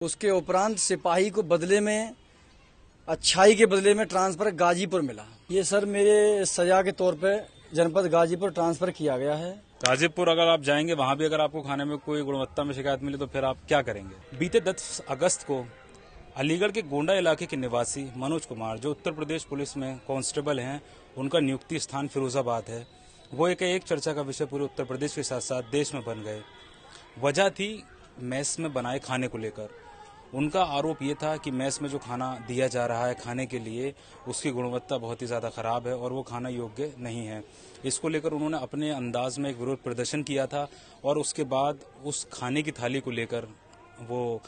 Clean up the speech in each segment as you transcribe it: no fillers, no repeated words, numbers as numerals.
उसके उपरांत सिपाही को बदले में अच्छाई के बदले में ट्रांसफर गाजीपुर मिला। ये सर मेरे सजा के तौर पे जनपद गाजीपुर ट्रांसफर किया गया है। गाजीपुर अगर आप जाएंगे, वहां भी अगर आपको खाने में कोई गुणवत्ता में शिकायत मिली तो फिर आप क्या करेंगे? बीते 10 अगस्त को अलीगढ़ के गोंडा इलाके के निवासी मनोज कुमार, जो उत्तर प्रदेश पुलिस में कांस्टेबल हैं, उनका नियुक्ति स्थान फिरोजाबाद है। वो एक चर्चा का विषय पूरे उत्तर प्रदेश के साथ साथ देश में बन गए। वजह थी मेस में बनाए खाने को लेकर। उनका आरोप ये था कि मेस में जो खाना दिया जा रहा है खाने के लिए, उसकी गुणवत्ता बहुत ही ज़्यादा ख़राब है और वो खाना योग्य नहीं है। इसको लेकर उन्होंने अपने अंदाज में एक विरोध प्रदर्शन किया था और उसके बाद उस खाने की थाली को लेकर वो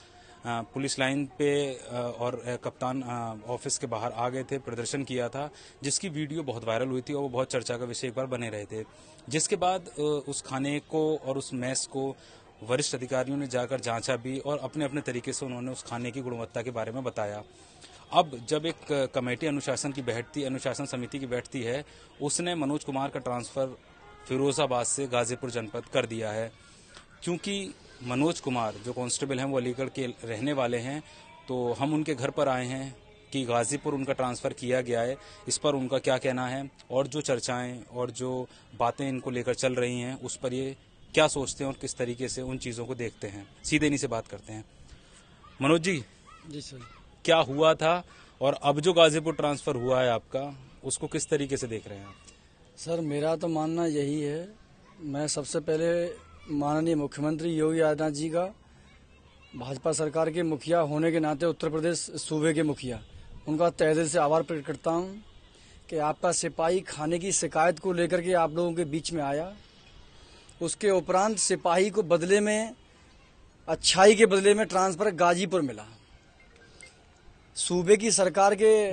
पुलिस लाइन पे और कप्तान ऑफिस के बाहर आ गए थे, प्रदर्शन किया था, जिसकी वीडियो बहुत वायरल हुई थी और वो बहुत चर्चा का विषय एक बार बने रहे थे। जिसके बाद उस खाने को और उस मेस को वरिष्ठ अधिकारियों ने जाकर जांचा भी और अपने अपने तरीके से उन्होंने उस खाने की गुणवत्ता के बारे में बताया। अब जब एक कमेटी अनुशासन समिति की बैठती है, उसने मनोज कुमार का ट्रांसफर फिरोजाबाद से गाजीपुर जनपद कर दिया है। क्योंकि मनोज कुमार जो कांस्टेबल हैं वो अलीगढ़ के रहने वाले हैं, तो हम उनके घर पर आए हैं कि गाजीपुर उनका ट्रांसफ़र किया गया है, इस पर उनका क्या कहना है और जो चर्चाएं और जो बातें इनको लेकर चल रही हैं उस पर ये क्या सोचते हैं और किस तरीके से उन चीज़ों को देखते हैं। सीधे इन्हीं से बात करते हैं। मनोज जी सर, क्या हुआ था और अब जो गाजीपुर ट्रांसफ़र हुआ है आपका, उसको किस तरीके से देख रहे हैं आप? सर मेरा तो मानना यही है, मैं सबसे पहले माननीय मुख्यमंत्री योगी आदित्यनाथ जी का, भाजपा सरकार के मुखिया होने के नाते उत्तर प्रदेश सूबे के मुखिया, उनका तहे दिल से आभार प्रकट करता हूं कि आपका सिपाही खाने की शिकायत को लेकर के आप लोगों के बीच में आया। उसके उपरांत सिपाही को बदले में अच्छाई के बदले में ट्रांसफर गाजीपुर मिला। सूबे की सरकार के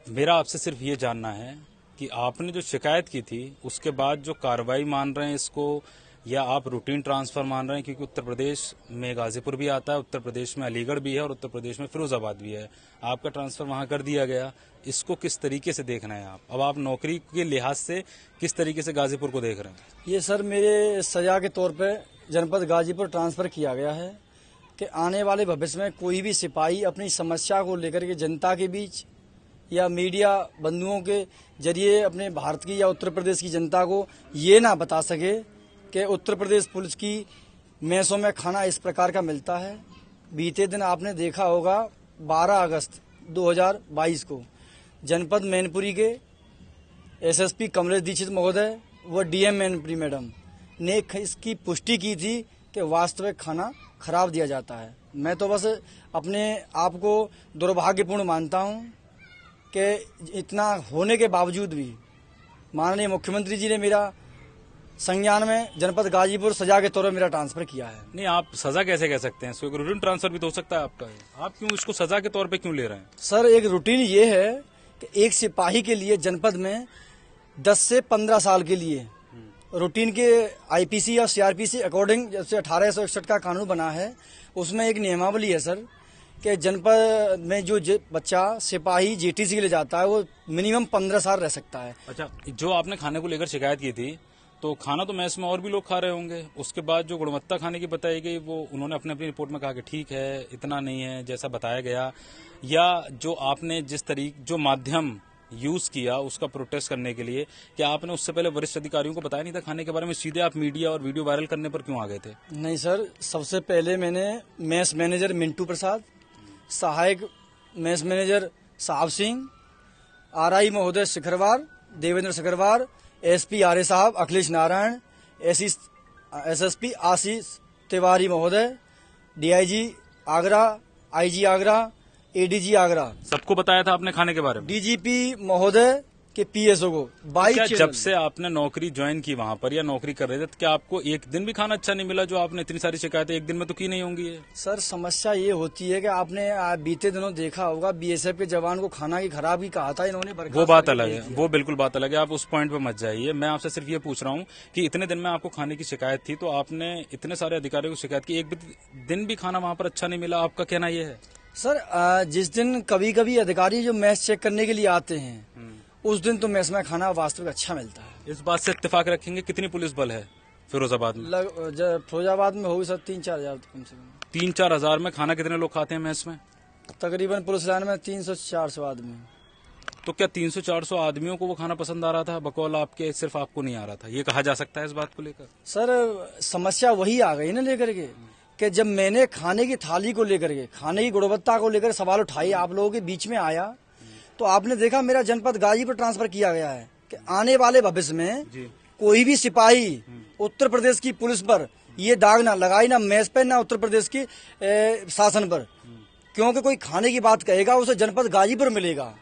मेरा आपसे सिर्फ ये जानना है कि आपने जो शिकायत की थी उसके बाद जो कार्रवाई मान रहे हैं इसको, या आप रूटीन ट्रांसफर मान रहे हैं? क्योंकि उत्तर प्रदेश में गाजीपुर भी आता है, उत्तर प्रदेश में अलीगढ़ भी है और उत्तर प्रदेश में फिरोजाबाद भी है। आपका ट्रांसफर वहां कर दिया गया, इसको किस तरीके से देखना है आप? अब आप नौकरी के लिहाज से किस तरीके से गाजीपुर को देख रहे हैं? ये सर मेरे सजा के तौर पे जनपद गाजीपुर ट्रांसफर किया गया है कि आने वाले भविष्य में कोई भी सिपाही अपनी समस्या को लेकर के जनता के बीच या मीडिया बंधुओं के जरिए अपने भारत की या उत्तर प्रदेश की जनता को ये ना बता सके कि उत्तर प्रदेश पुलिस की मेसों में खाना इस प्रकार का मिलता है। बीते दिन आपने देखा होगा 12 अगस्त 2022 को जनपद मैनपुरी के एसएसपी कमलेश दीक्षित महोदय व डीएम मैनपुरी मैडम ने इसकी पुष्टि की थी कि वास्तविक खाना खराब दिया जाता है। मैं तो बस अपने आप को दुर्भाग्यपूर्ण मानता हूं कि इतना होने के बावजूद भी माननीय मुख्यमंत्री जी ने मेरा संज्ञान में जनपद गाजीपुर सजा के तौर पर मेरा ट्रांसफर किया है। नहीं, आप सजा कैसे कह सकते हैं? इसको रूटीन ट्रांसफर भी तो हो सकता है आपका। आप क्यों इसको सजा के तौर पे क्यों ले रहे हैं? सर एक रूटीन ये है कि एक सिपाही के लिए जनपद में 10 से 15 साल के लिए रूटीन के आईपीसी या सीआरपीसी अकॉर्डिंग जैसे 1861 का कानून बना है, उसमें एक नियमावली है सर कि जनपद में जो बच्चा सिपाही जेटीसी के लिए जाता है वो मिनिमम 15 साल रह सकता है। अच्छा, जो आपने खाने को लेकर शिकायत की थी, तो खाना तो मेस में और भी लोग खा रहे होंगे, उसके बाद जो गुणवत्ता खाने की बताई गई वो उन्होंने अपनी रिपोर्ट में कहा कि ठीक है, इतना नहीं है जैसा बताया गया, या जो आपने जो माध्यम यूज किया उसका प्रोटेस्ट करने के लिए, क्या आपने उससे पहले वरिष्ठ अधिकारियों को बताया नहीं था खाने के बारे में? सीधे आप मीडिया और वीडियो वायरल करने पर क्यों आ गए थे? नहीं सर, सबसे पहले मैंने मेस मैनेजर मिंटू प्रसाद, सहायक मेस मैनेजर साहब सिंह, आरआई महोदय शिखरवार, देवेंद्र शिखरवार, एसपी आर्य साहब अखिलेश नारायण, एसएसपी आशीष तिवारी महोदय, DIG Agra, IG Agra, ADG Agra, सबको बताया था आपने खाने के बारे में? डीजीपी महोदय के पीएसओ को 22 जब से आपने नौकरी ज्वाइन की वहां पर या नौकरी कर रहे थे, तो क्या आपको एक दिन भी खाना अच्छा नहीं मिला? जो आपने इतनी सारी शिकायतें एक दिन में तो की नहीं होंगी। सर समस्या ये होती है कि आपने बीते दिनों देखा होगा बीएसएफ के जवान को खाना की खराबी कहा था इन्होंने, वो बात अलग है, वो बिल्कुल बात अलग है, आप उस पॉइंट पे मत जाइए। मैं आपसे सिर्फ ये पूछ रहा हूँ कि इतने दिन में आपको खाने की शिकायत थी, तो आपने इतने सारे अधिकारियों को शिकायत की, एक दिन भी खाना वहां पर अच्छा नहीं मिला, आपका कहना ये है? सर जिस दिन कभी कभी अधिकारी जो मैच चेक करने के लिए आते हैं उस दिन तो मेस में खाना वास्तविक अच्छा मिलता है। इस बात से इत्तेफाक रखेंगे? कितनी पुलिस बल है फिरोजाबाद में? फिरोजाबाद में होगी सर 3-4 हजार कम से कम। 3-4 हजार में खाना कितने लोग खाते हैं मेस में? तकरीबन पुलिस लाइन में 300-400 आदमी। तो क्या 300-400 आदमियों को वो खाना पसंद आ रहा था बकौल आपके, सिर्फ आपको नहीं आ रहा था, ये कहा जा सकता है इस बात को लेकर? सर समस्या वही आ गई ना लेकर के कि जब मैंने खाने की थाली को लेकर के, खाने की गुणवत्ता को लेकर सवाल उठाई, आप लोगों के बीच में आया, तो आपने देखा मेरा जनपद गाजीपुर ट्रांसफर किया गया है कि आने वाले भविष्य में कोई भी सिपाही उत्तर प्रदेश की पुलिस पर ये दाग ना लगाई, ना मेस पे, ना उत्तर प्रदेश की शासन पर, क्योंकि कोई खाने की बात कहेगा उसे जनपद गाजीपुर मिलेगा।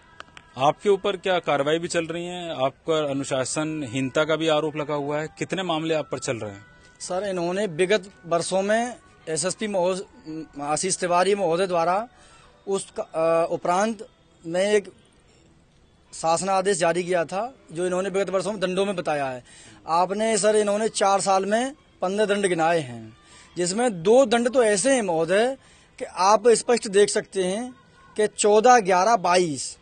आपके ऊपर क्या कार्रवाई भी चल रही है? आपका अनुशासनहीनता का भी आरोप लगा हुआ है। कितने मामले आप पर चल रहे हैं? सर इन्होंने विगत वर्षों में एसएसपी आशीष तिवारी महोदय द्वारा उस उपरांत में एक शासनादेश जारी किया था जो इन्होंने विगत वर्षों में दंडों में बताया है। आपने सर इन्होंने 4 साल में 15 दंड गिनाए हैं, जिसमें 2 दंड तो ऐसे हैं महोदय कि आप स्पष्ट देख सकते हैं कि 14-11-22,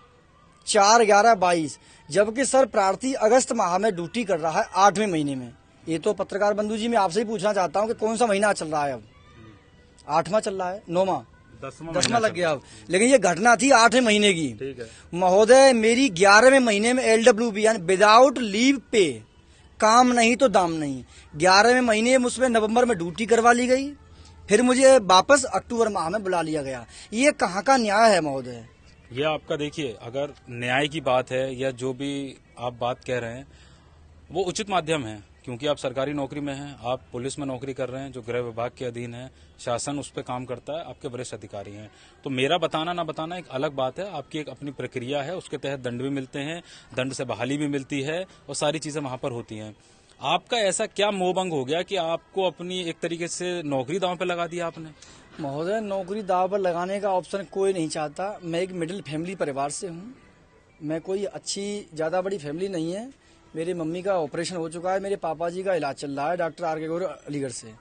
4-11-22, जबकि सर प्रार्थी अगस्त माह में ड्यूटी कर रहा है 8वें महीने में। ये तो पत्रकार बंधु जी मैं आपसे ही पूछना चाहता हूं कि कौन सा महीना चल रहा है अब? 8वां चल रहा है, 9वां, 10वां लग गया अब, लेकिन ये घटना थी 8वें महीने की। ठीक है महोदय, मेरी 11वें महीने में LWP यानी विदाउट लीव पे, काम नहीं तो दाम नहीं, 11वें महीने मुझमें नवंबर में ड्यूटी करवा ली गई, फिर मुझे वापस अक्टूबर माह में बुला लिया गया। ये कहाँ का न्याय है महोदय? ये आपका देखिए, अगर न्याय की बात है या जो भी आप बात कह रहे हैं वो उचित माध्यम है, क्योंकि आप सरकारी नौकरी में हैं, आप पुलिस में नौकरी कर रहे हैं जो गृह विभाग के अधीन है, शासन उस पर काम करता है, आपके वरिष्ठ अधिकारी हैं। तो मेरा बताना ना बताना एक अलग बात है, आपकी एक अपनी प्रक्रिया है, उसके तहत दंड भी मिलते हैं, दंड से बहाली भी मिलती है और सारी चीजें वहां पर होती हैं। आपका ऐसा क्या मोहभंग हो गया कि आपको अपनी एक तरीके से नौकरी दांव पे लगा दिया आपने? महोदय, नौकरी दाव पर लगाने का ऑप्शन कोई नहीं चाहता। मैं एक मिडिल फैमिली परिवार से हूँ, मैं कोई अच्छी ज़्यादा बड़ी फैमिली नहीं है। मेरी मम्मी का ऑपरेशन हो चुका है, मेरे पापा जी का इलाज चल रहा है डॉक्टर R.K. गौर अलीगढ़ से।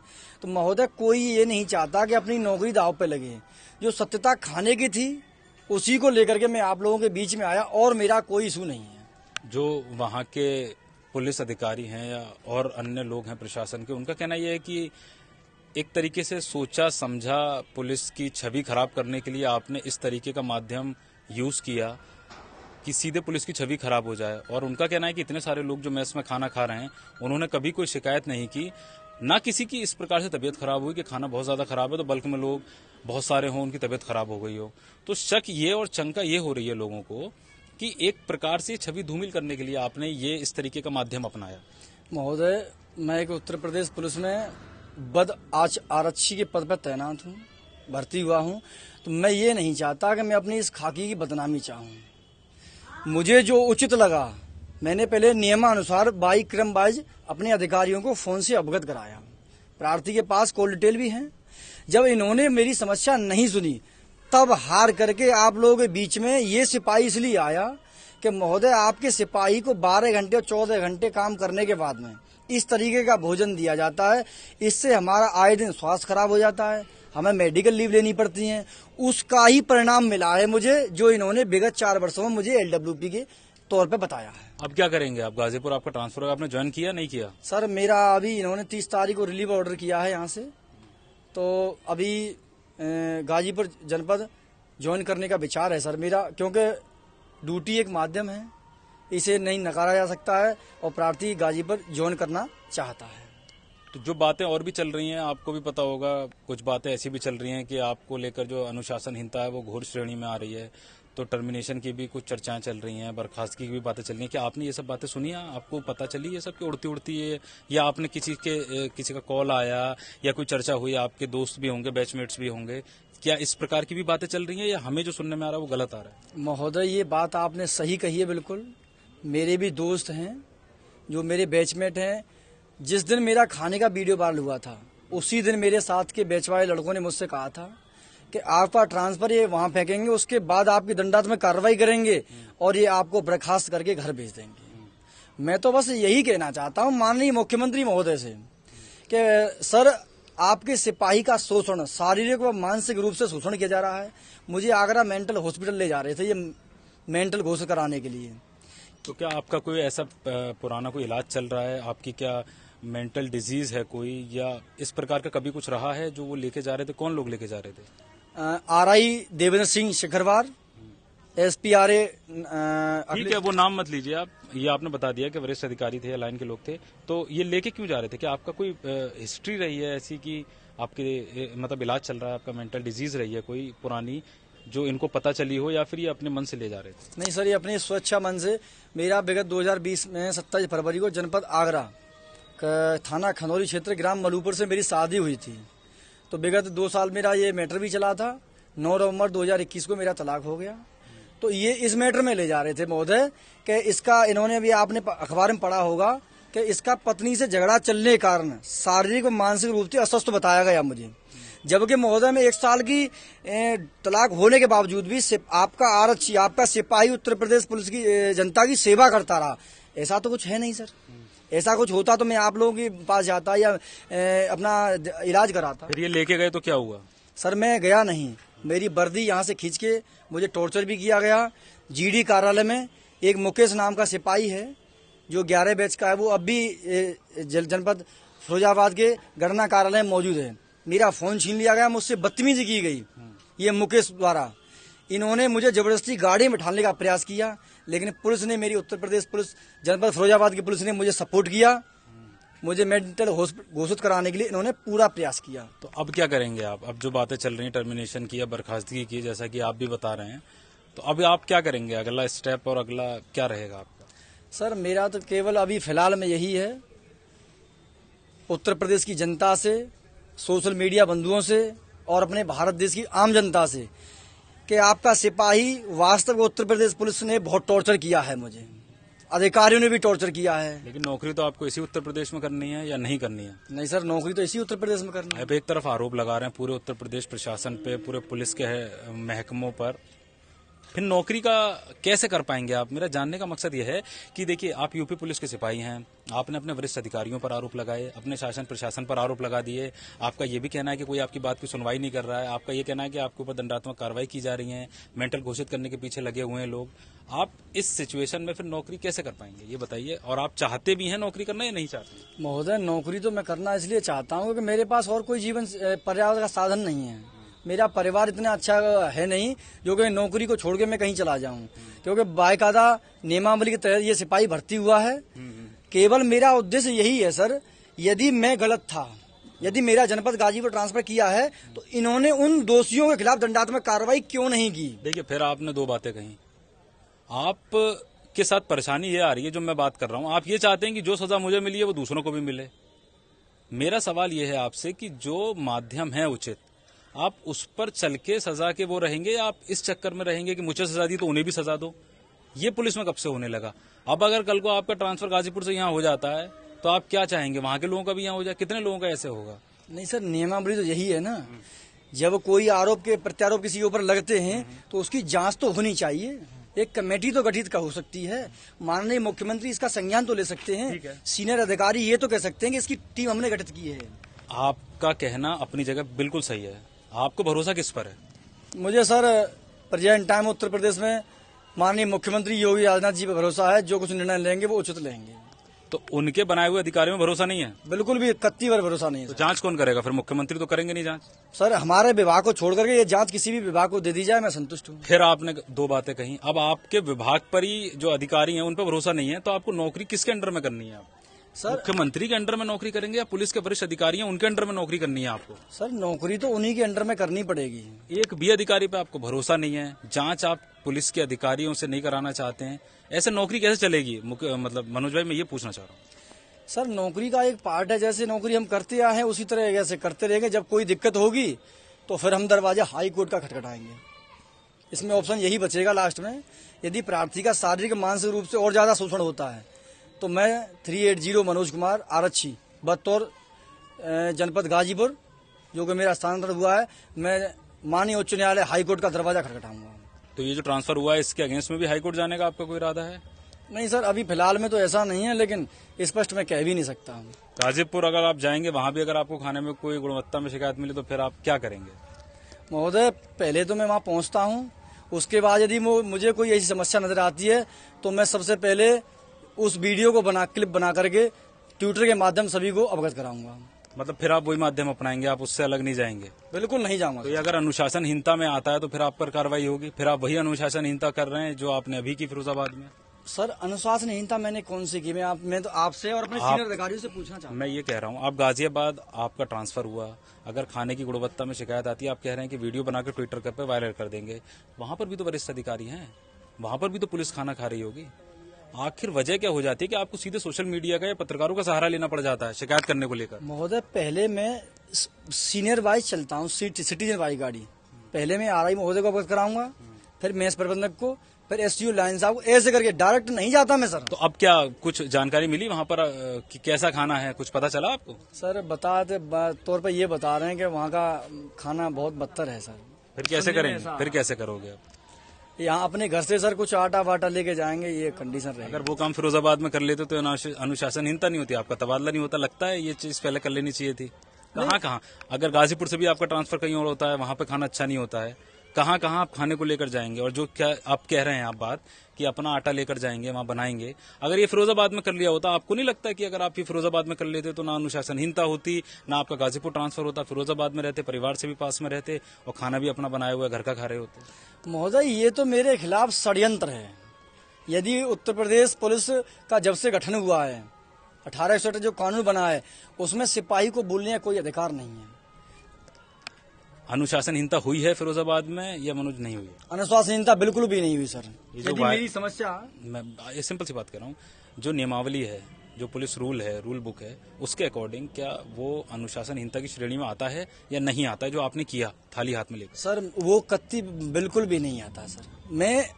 तो महोदय, कोई ये नहीं चाहता कि अपनी नौकरी दाव पे लगे। जो सत्यता खाने की थी उसी को लेकर के मैं आप लोगों के बीच में आया और मेरा कोई इशू नहीं है। जो वहाँ के पुलिस अधिकारी हैं या और अन्य लोग हैं प्रशासन के, उनका कहना यह है कि एक तरीके से सोचा समझा पुलिस की छवि खराब करने के लिए आपने इस तरीके का माध्यम यूज किया कि सीधे पुलिस की छवि खराब हो जाए। और उनका कहना है कि इतने सारे लोग जो मेस में खाना खा रहे हैं उन्होंने कभी कोई शिकायत नहीं की, ना किसी की इस प्रकार से तबीयत खराब हुई कि खाना बहुत ज्यादा खराब है तो बल्क में लोग बहुत सारे हों, उनकी तबीयत खराब हो गई हो। तो शक ये और शंका ये हो रही है लोगों को कि एक प्रकार से छवि धूमिल करने के लिए आपने ये इस तरीके का माध्यम अपनाया। महोदय, मैं एक उत्तर प्रदेश पुलिस में बद आरक्षी के पद पर तैनात हूँ, भर्ती हुआ हूँ, तो मैं ये नहीं चाहता कि मैं अपनी इस खाकी की बदनामी चाहूँ। मुझे जो उचित लगा मैंने पहले नियमानुसार बाई क्रम वाइज अपने अधिकारियों को फोन से अवगत कराया। प्रार्थी के पास कॉल डिटेल भी है। जब इन्होंने मेरी समस्या नहीं सुनी तब हार करके आप लोगों के बीच में ये सिपाही इसलिए आया कि महोदय, आपके सिपाही को 12 घंटे और 14 घंटे काम करने के बाद में इस तरीके का भोजन दिया जाता है, इससे हमारा आए दिन स्वास्थ्य खराब हो जाता है, हमें मेडिकल लीव लेनी पड़ती है। उसका ही परिणाम मिला है मुझे, जो इन्होंने विगत 4 वर्षों में मुझे LWP के तौर पे बताया है। अब क्या करेंगे आप? गाजीपुर आपका ट्रांसफर होगा, आपने ज्वाइन किया नहीं किया? सर मेरा अभी इन्होंने 30 तारीख को रिलीव ऑर्डर किया है यहाँ से, तो अभी गाजीपुर जनपद ज्वाइन करने का विचार है सर मेरा, क्योंकि ड्यूटी एक माध्यम है, इसे नहीं नकारा जा सकता है और प्रार्थी गाजीपुर ज्वाइन करना चाहता है। तो जो बातें और भी चल रही हैं, आपको भी पता होगा, कुछ बातें ऐसी भी चल रही हैं कि आपको लेकर जो अनुशासनहीनता है वो घोर श्रेणी में आ रही है, तो टर्मिनेशन की भी कुछ चर्चाएं चल रही हैं, बर्खास्तगी की भी बातें चल रही हैं। क्या आपने ये सब बातें सुनी है? आपको पता चली ये सब कि उड़ती उड़ती है, या आपने किसी का कॉल आया या कोई चर्चा हुई? आपके दोस्त भी होंगे, बैचमेट्स भी होंगे, क्या इस प्रकार की भी बातें चल रही हैं या हमें जो सुनने में आ रहा है वो गलत आ रहा है? महोदय, ये बात आपने सही कही है बिल्कुल। मेरे भी दोस्त हैं जो मेरे बैचमेट हैं। जिस दिन मेरा खाने का वीडियो वायरल हुआ था उसी दिन मेरे साथ के बैच वाले लड़कों ने मुझसे कहा था कि आपका ट्रांसफर ये वहां फेंकेंगे, उसके बाद आपकी दंडात्मक कार्रवाई करेंगे और ये आपको बर्खास्त करके घर भेज देंगे। मैं तो बस यही कहना चाहता हूं माननीय मुख्यमंत्री महोदय से कि सर, आपके सिपाही का शोषण, शारीरिक व मानसिक रूप से शोषण किया जा रहा है। मुझे आगरा मेंटल हॉस्पिटल ले जा रहे थे ये मेंटल घोषित कराने के लिए। तो क्या आपका कोई ऐसा पुराना कोई इलाज चल रहा है? आपकी क्या मेंटल डिजीज है कोई, या इस प्रकार का कभी कुछ रहा है जो वो लेके जा रहे थे? कौन लोग लेके जा रहे थे? RI Devendra Singh शिखरवार, SPRA। ठीक है, वो नाम मत लीजिए आप, ये आपने बता दिया कि वरिष्ठ अधिकारी थे या लाइन के लोग थे, तो ये लेके क्यों जा रहे थे? क्या आपका कोई हिस्ट्री रही है ऐसी कि आपके मतलब इलाज चल रहा है, आपका मेंटल डिजीज रही है कोई पुरानी जो इनको पता चली हो, या फिर ये अपने मन से ले जा रहे थे? नहीं सर, ये अपनी स्वेच्छा मन से। मेरा विगत 2020 में 27 फरवरी को जनपद आगरा थाना खनौरी क्षेत्र ग्राम मलूपुर से मेरी शादी हुई थी। तो विगत 2 साल मेरा ये मैटर भी चला था। 9 नवंबर 2021 को मेरा तलाक हो गया। तो ये इस मैटर में ले जा रहे थे महोदय कि इसका, इन्होंने भी आपने अखबार में पढ़ा होगा कि इसका पत्नी से झगड़ा चलने के कारण शारीरिक व मानसिक रूप से अस्वस्थ बताया गया मुझे। जबकि महोदय में 1 साल की तलाक होने के बावजूद भी आपका आरक्षी, आपका सिपाही उत्तर प्रदेश पुलिस की जनता की सेवा करता रहा। ऐसा तो कुछ है नहीं सर। ऐसा कुछ होता तो मैं आप लोगों के पास जाता या अपना इलाज कराता। फिर ये लेके गए तो क्या हुआ? सर मैं गया नहीं, मेरी वर्दी यहाँ से खींच के मुझे टॉर्चर भी किया गया। GD कार्यालय में एक मुकेश नाम का सिपाही है जो 11 बैच का है, वो अब भी जनपद फिरोजाबाद के गणना कार्यालय में मौजूद है। मेरा फोन छीन लिया गया, मुझसे बदतमीजी की गई ये मुकेश द्वारा। इन्होंने मुझे जबरदस्ती गाड़ी में ढालने का प्रयास किया, लेकिन पुलिस ने, मेरी उत्तर प्रदेश पुलिस जनपद फिरोजाबाद की पुलिस ने मुझे सपोर्ट किया। मुझे मेंटल घोषित कराने के लिए इन्होंने पूरा प्रयास किया। तो अब क्या करेंगे आप? अब जो बातें चल रही हैं टर्मिनेशन की या बर्खास्तगी की, जैसा कि आप भी बता रहे हैं, तो अब आप क्या करेंगे? अगला स्टेप और अगला क्या रहेगा आपका? सर मेरा तो केवल अभी फिलहाल में यही है, उत्तर प्रदेश की जनता से, सोशल मीडिया बंधुओं से और अपने भारत देश की आम जनता से कि आपका सिपाही, वास्तव उत्तर प्रदेश पुलिस ने बहुत टॉर्चर किया है मुझे, अधिकारियों ने भी टॉर्चर किया है। लेकिन नौकरी तो आपको इसी उत्तर प्रदेश में करनी है या नहीं करनी है? नहीं सर, नौकरी तो इसी उत्तर प्रदेश में करनी है। अब एक तरफ आरोप लगा रहे हैं पूरे उत्तर प्रदेश प्रशासन पे, पूरे पुलिस के महकमों पर, फिर नौकरी का कैसे कर पाएंगे आप? मेरा जानने का मकसद यह है कि देखिए, आप यूपी पुलिस के सिपाही हैं, आपने अपने वरिष्ठ अधिकारियों पर आरोप लगाए, अपने शासन प्रशासन पर आरोप लगा दिए। आपका ये भी कहना है कि कोई आपकी बात की सुनवाई नहीं कर रहा है, आपका ये कहना है कि आपके ऊपर दंडात्मक कार्रवाई की जा रही है, मेंटल घोषित करने के पीछे लगे हुए हैं लोग। आप इस सिचुएशन में फिर नौकरी कैसे कर पाएंगे, ये बताइए। और आप चाहते भी हैं नौकरी करना या नहीं चाहते? महोदय, नौकरी तो मैं करना इसलिए चाहता हूँ कि मेरे पास और कोई जीवन पर्यावरण का साधन नहीं है। मेरा परिवार इतना अच्छा है नहीं जो कि नौकरी को छोड़ के मैं कहीं चला जाऊं, क्योंकि बाकायदा नियमावली के तहत ये सिपाही भर्ती हुआ है। केवल मेरा उद्देश्य यही है सर, यदि मैं गलत था, यदि मेरा जनपद गाजीपुर ट्रांसफर किया है, तो इन्होंने उन दोषियों के खिलाफ दंडात्मक कार्रवाई क्यों नहीं की? देखिए, फिर आपने 2 बातें कही। आप के साथ परेशानी ये आ रही है जो मैं बात कर रहा हूँ, आप ये चाहते हैं कि जो सजा मुझे मिली है वो दूसरों को भी मिले। मेरा सवाल ये है आपसे कि जो माध्यम है उचित, आप उस पर चल के सजा के वो रहेंगे, या आप इस चक्कर में रहेंगे कि मुझे सजा दी तो उन्हें भी सजा दो? ये पुलिस में कब से होने लगा? अब अगर कल को आपका ट्रांसफर गाजीपुर से यहाँ हो जाता है तो आप क्या चाहेंगे? वहां के लोगों का भी यहाँ हो जाए? कितने लोगों का ऐसे होगा? नहीं सर, नियमावली तो यही है ना, जब कोई आरोप के प्रत्यारोप किसी के ऊपर लगते हैं तो उसकी जांच तो होनी चाहिए। एक कमेटी तो गठित हो सकती है, माननीय मुख्यमंत्री इसका संज्ञान तो ले सकते हैं, सीनियर अधिकारी ये तो कह सकते हैं कि इसकी टीम हमने गठित की है। आपका कहना अपनी जगह बिल्कुल सही है। आपको भरोसा किस पर है? मुझे sir present time Uttar Pradesh में माननीय मुख्यमंत्री योगी आदित्यनाथ जी पर भरोसा है। जो कुछ निर्णय लेंगे वो उचित लेंगे। तो उनके बनाए हुए अधिकारियों में भरोसा नहीं है? बिल्कुल भी कत्ती पर भरोसा नहीं है। तो जांच कौन करेगा? फिर मुख्यमंत्री तो करेंगे नहीं जांच? सर हमारे विभाग को छोड़ करके ये जांच किसी भी विभाग को दे दी जाए, मैं संतुष्ट हूँ। फिर आपने 2 बातें कही। अब आपके विभाग पर ही जो अधिकारी हैं उन पर भरोसा नहीं है, तो आपको नौकरी किसके अंडर में करनी है? आप सर मुख्यमंत्री के अंडर में नौकरी करेंगे या पुलिस के वरिष्ठ अधिकारी हैं उनके अंडर में नौकरी करनी है आपको? सर नौकरी तो उन्हीं के अंडर में करनी पड़ेगी। एक भी अधिकारी पे आपको भरोसा नहीं है, जांच आप पुलिस के अधिकारियों से नहीं कराना चाहते हैं, ऐसे नौकरी कैसे चलेगी? मतलब मनोज भाई, मैं ये पूछना चाह रहा हूँ। सर नौकरी का एक पार्ट है, जैसे नौकरी हम करते आए हैं उसी तरह जैसे करते रहेंगे। जब कोई दिक्कत होगी तो फिर हम दरवाजा हाई कोर्ट का खटखटाएंगे। इसमें ऑप्शन यही बचेगा लास्ट में, यदि प्रार्थी का शारीरिक मानसिक रूप से और ज्यादा शोषण होता है तो मैं 380 मनोज कुमार आरक्षी बतौर जनपद गाजीपुर, जो कि मेरा स्थानांतरण हुआ है, मैं माननीय उच्च न्यायालय हाई कोर्ट का दरवाजा खटखटाऊंगा। तो ये जो ट्रांसफर हुआ है इसके अगेंस्ट में भी हाई कोर्ट जाने का आपका कोई इरादा है? नहीं सर, अभी फिलहाल में तो ऐसा नहीं है, लेकिन स्पष्ट मैं कह भी नहीं सकता हूँ। गाजीपुर अगर आप जाएंगे, वहां भी अगर आपको खाने में कोई गुणवत्ता में शिकायत मिली तो फिर आप क्या करेंगे? महोदय, पहले तो मैं वहाँ पहुँचता हूँ, उसके बाद यदि मुझे कोई ऐसी समस्या नजर आती है तो मैं सबसे पहले उस वीडियो को क्लिप बना करके ट्विटर के माध्यम सभी को अवगत कराऊंगा। मतलब फिर आप वही माध्यम अपनाएंगे, आप उससे अलग नहीं जाएंगे? बिल्कुल नहीं जाऊंगा। तो ये अगर अनुशासनहीनता में आता है तो फिर आप पर कार्रवाई होगी? फिर आप वही अनुशासनहीनता कर रहे हैं जो आपने अभी की फिरोजाबाद में? सर अनुशासनहीनता मैंने कौन सी की? मैं तो आपसे और अपने सीनियर अधिकारियों से पूछना चाहता हूँ। मैं ये कह रहा हूँ, आप गाजियाबाद आपका ट्रांसफर हुआ, अगर खाने की गुणवत्ता में शिकायत आती है, आप कह रहे हैं कि वीडियो बनाकर ट्विटर पे वायरल कर देंगे, वहां पर भी तो वरिष्ठ अधिकारी हैं, वहां पर भी तो पुलिस खाना खा रही होगी। आखिर वजह क्या हो जाती है कि आपको सीधे सोशल मीडिया का या पत्रकारों का सहारा लेना पड़ जाता है शिकायत करने को लेकर? महोदय, पहले मैं सीनियर वाइज चलता हूँ, सिटीजन वाइज गाड़ी। पहले मैं आरआई महोदय को अवगत कराऊंगा, फिर मेस प्रबंधक को, फिर एसडीओ लाइन साहब को, ऐसे करके डायरेक्ट नहीं जाता मैं सर। तो अब क्या कुछ जानकारी मिली वहां पर कि कैसा खाना है, कुछ पता चला आपको? सर बताते तौर पर ये बता रहे हैं कि वहाँ का खाना बहुत बदतर है सर। फिर कैसे करेंगे, फिर कैसे करोगे आप? यहाँ अपने घर से सर कुछ आटा वाटा लेके जाएंगे, ये कंडीशन रहेगी। अगर वो काम फिरोजाबाद में कर लेते तो अनुशासनहीनता नहीं होती, आपका तबादला नहीं होता? लगता है ये चीज पहले कर लेनी चाहिए थी। कहाँ अगर गाजीपुर से भी आपका ट्रांसफर कहीं और होता है, वहां पे खाना अच्छा नहीं होता है, कहाँ आप खाने को लेकर जाएंगे? और जो क्या आप कह रहे हैं आप बात कि अपना आटा लेकर जाएंगे, वहां बनाएंगे, अगर ये फिरोजाबाद में कर लिया होता, आपको नहीं लगता कि अगर आप ये फिरोजाबाद में कर लेते तो ना अनुशासनहीनता होती, ना आपका गाजीपुर ट्रांसफर होता, फिरोजाबाद में रहते, परिवार से भी पास में रहते और खाना भी अपना बनाया हुआ घर का खा रहे होते? महोदय, ये तो मेरे खिलाफ षड्यंत्र है। यदि उत्तर प्रदेश पुलिस का जब से गठन हुआ है, 1861 जो कानून बना है, उसमें सिपाही को बोलने का कोई अधिकार नहीं है। अनुशासनहीनता हुई है फिरोजाबाद में या मनोज नहीं हुई? अनुशासनहीनता बिल्कुल भी नहीं हुई सर। जो यदि मेरी समस्या, मैं ये सिंपल सी बात कर रहा हूँ, जो नियमावली है, जो पुलिस रूल है, रूल बुक है, उसके अकॉर्डिंग क्या वो अनुशासनहीनता की श्रेणी में आता है या नहीं आता है, जो आपने किया थाली हाथ में लेकर? सर वो कत्ती बिल्कुल भी नहीं आता सर। मैं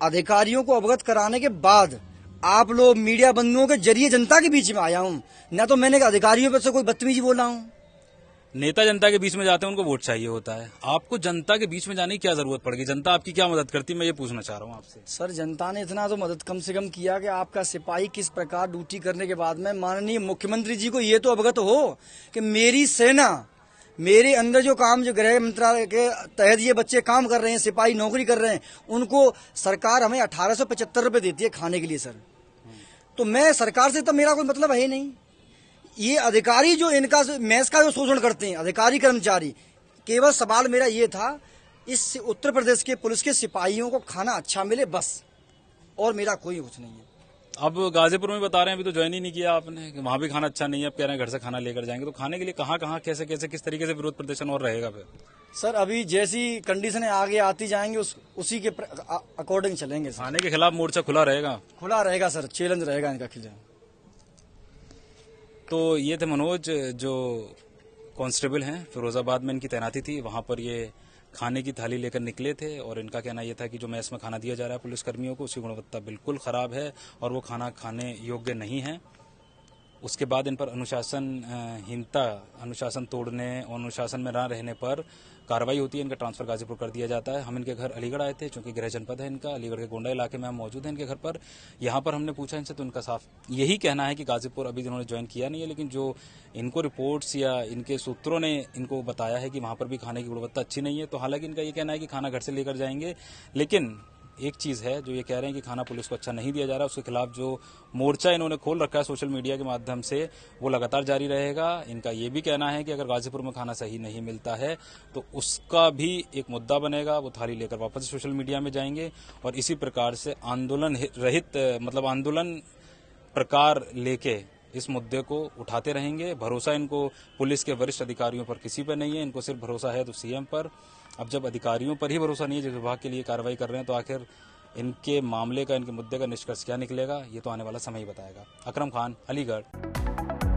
अधिकारियों को अवगत कराने के बाद आप लोग मीडिया बंधुओं के जरिए जनता के बीच में आया हूँ, न तो मैंने अधिकारियों पर से कोई बदतमीजी बोला हूँ। नेता जनता के बीच में जाते हैं, उनको वोट चाहिए होता है, आपको जनता के बीच में जाने की क्या जरूरत पड़ेगी? जनता आपकी क्या मदद करती है, मैं ये पूछना चाह रहा हूँ आपसे। सर जनता ने इतना तो मदद कम से कम किया कि आपका सिपाही किस प्रकार ड्यूटी करने के बाद में माननीय मुख्यमंत्री जी को ये तो अवगत हो कि मेरी सेना, मेरे अंदर जो काम, जो गृह मंत्रालय के तहत ये बच्चे काम कर रहे हैं, सिपाही नौकरी कर रहे हैं, उनको सरकार हमें 1875 रुपए देती है खाने के लिए सर। तो मैं सरकार से तो मेरा कोई मतलब है ही नहीं। ये अधिकारी जो इनका मैस का जो शोषण करते हैं, अधिकारी कर्मचारी, केवल सवाल मेरा ये था, इस उत्तर प्रदेश के पुलिस के सिपाहियों को खाना अच्छा मिले बस, और मेरा कोई कुछ नहीं है। अब गाजीपुर में बता रहे हैं, अभी तो ज्वाइन ही नहीं किया आपने, कि वहां भी खाना अच्छा नहीं है, अब कह रहे हैं घर से खाना लेकर जाएंगे, तो खाने के लिए कहाँ कैसे किस तरीके से विरोध प्रदर्शन और रहेगा फिर? सर अभी जैसी कंडीशनें आगे आती जाएंगे उसी के अकॉर्डिंग चलेंगे सर। खाने के खिलाफ मोर्चा खुला रहेगा? खुला रहेगा सर, चैलेंज रहेगा इनका खिलाफ। तो ये थे मनोज, जो कांस्टेबल हैं, फिरोजाबाद में इनकी तैनाती थी, वहां पर ये खाने की थाली लेकर निकले थे और इनका कहना यह था कि जो मेस में खाना दिया जा रहा है पुलिसकर्मियों को, उसकी गुणवत्ता बिल्कुल खराब है और वो खाना खाने योग्य नहीं है। उसके बाद इन पर अनुशासनहीनता, अनुशासन तोड़ने और अनुशासन में न रहने पर कार्रवाई होती है, इनका ट्रांसफर गाजीपुर कर दिया जाता है। हम इनके घर अलीगढ़ आए थे, क्योंकि गृह जनपद है इनका, अलीगढ़ के गोंडा इलाके में हम मौजूद हैं इनके घर पर। यहाँ पर हमने पूछा इनसे, तो इनका साफ यही कहना है कि गाजीपुर अभी इन्होंने ज्वाइन किया नहीं है, लेकिन जो इनको रिपोर्ट्स या इनके सूत्रों ने इनको बताया है कि वहाँ पर भी खाने की गुणवत्ता अच्छी नहीं है। तो हालांकि इनका ये कहना है कि खाना घर से लेकर जाएंगे, लेकिन एक चीज है जो ये कह रहे हैं कि खाना पुलिस को अच्छा नहीं दिया जा रहा, उसके खिलाफ जो मोर्चा इन्होंने खोल रखा है सोशल मीडिया के माध्यम से, वो लगातार जारी रहेगा। इनका ये भी कहना है कि अगर गाजीपुर में खाना सही नहीं मिलता है तो उसका भी एक मुद्दा बनेगा, वो थाली लेकर वापस सोशल मीडिया में जाएंगे और इसी प्रकार से आंदोलन रहित, मतलब आंदोलन प्रकार लेके इस मुद्दे को उठाते रहेंगे। भरोसा इनको पुलिस के वरिष्ठ अधिकारियों पर किसी पर नहीं है, इनको सिर्फ भरोसा है तो सीएम पर। अब जब अधिकारियों पर ही भरोसा नहीं है, जिस विभाग के लिए कार्रवाई कर रहे हैं, तो आखिर इनके मामले का, इनके मुद्दे का निष्कर्ष क्या निकलेगा, ये तो आने वाला समय ही बताएगा। अकरम खान, अलीगढ़।